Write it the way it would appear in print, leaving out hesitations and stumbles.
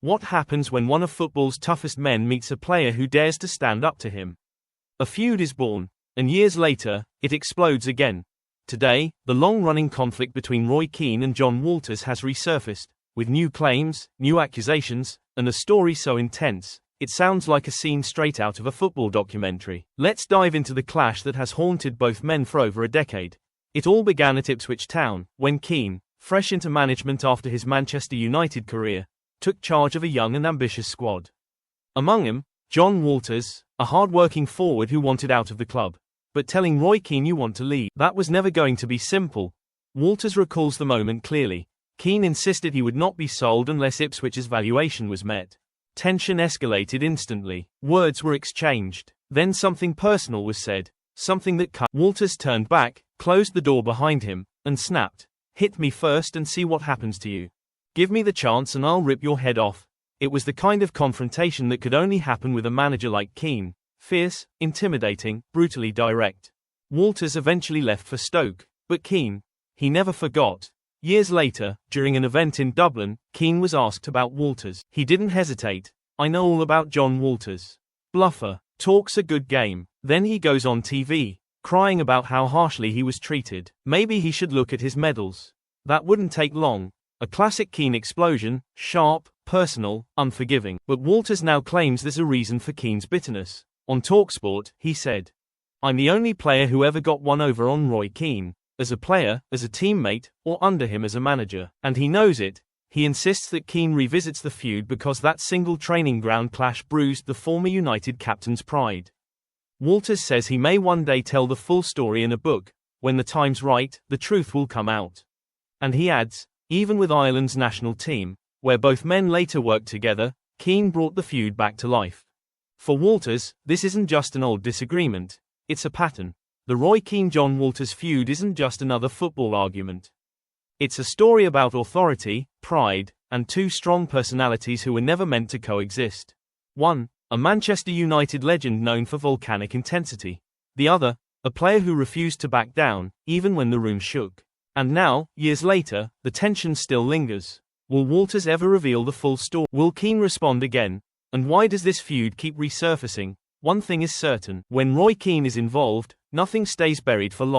What happens when one of football's toughest men meets a player who dares to stand up to him? A feud is born, and years later, it explodes again. Today, the long-running conflict between Roy Keane and Jon Walters has resurfaced, with new claims, new accusations, and a story so intense, it sounds like a scene straight out of a football documentary. Let's dive into the clash that has haunted both men for over a decade. It all began at Ipswich Town, when Keane, fresh into management after his Manchester United career, took charge of a young and ambitious squad. Among them, Jon Walters, a hard-working forward who wanted out of the club. But telling Roy Keane you want to leave, that was never going to be simple. Walters recalls the moment clearly. Keane insisted he would not be sold unless Ipswich's valuation was met. Tension escalated instantly. Words were exchanged. Then something personal was said, something that cut. Walters turned back, closed the door behind him, and snapped, "Hit me first and see what happens to you. Give me the chance and I'll rip your head off." It was the kind of confrontation that could only happen with a manager like Keane. Fierce, intimidating, brutally direct. Walters eventually left for Stoke, but Keane, he never forgot. Years later, during an event in Dublin, Keane was asked about Walters. He didn't hesitate. "I know all about Jon Walters. Bluffer, talks a good game." Then he goes on TV, crying about how harshly he was treated. Maybe he should look at his medals. That wouldn't take long. A classic Keane explosion, sharp, personal, unforgiving. But Walters now claims there's a reason for Keane's bitterness. On TalkSport, he said, "I'm the only player who ever got one over on Roy Keane, as a player, as a teammate, or under him as a manager. And he knows it." He insists that Keane revisits the feud because that single training ground clash bruised the former United captain's pride. Walters says he may one day tell the full story in a book. When the time's right, the truth will come out. And he adds, even with Ireland's national team, where both men later worked together, Keane brought the feud back to life. For Walters, this isn't just an old disagreement, it's a pattern. The Roy Keane Jon Walters feud isn't just another football argument. It's a story about authority, pride, and two strong personalities who were never meant to coexist. One, a Manchester United legend known for volcanic intensity. The other, a player who refused to back down, even when the room shook. And now, years later, the tension still lingers. Will Walters ever reveal the full story? Will Keane respond again? And why does this feud keep resurfacing? One thing is certain, when Roy Keane is involved, nothing stays buried for long.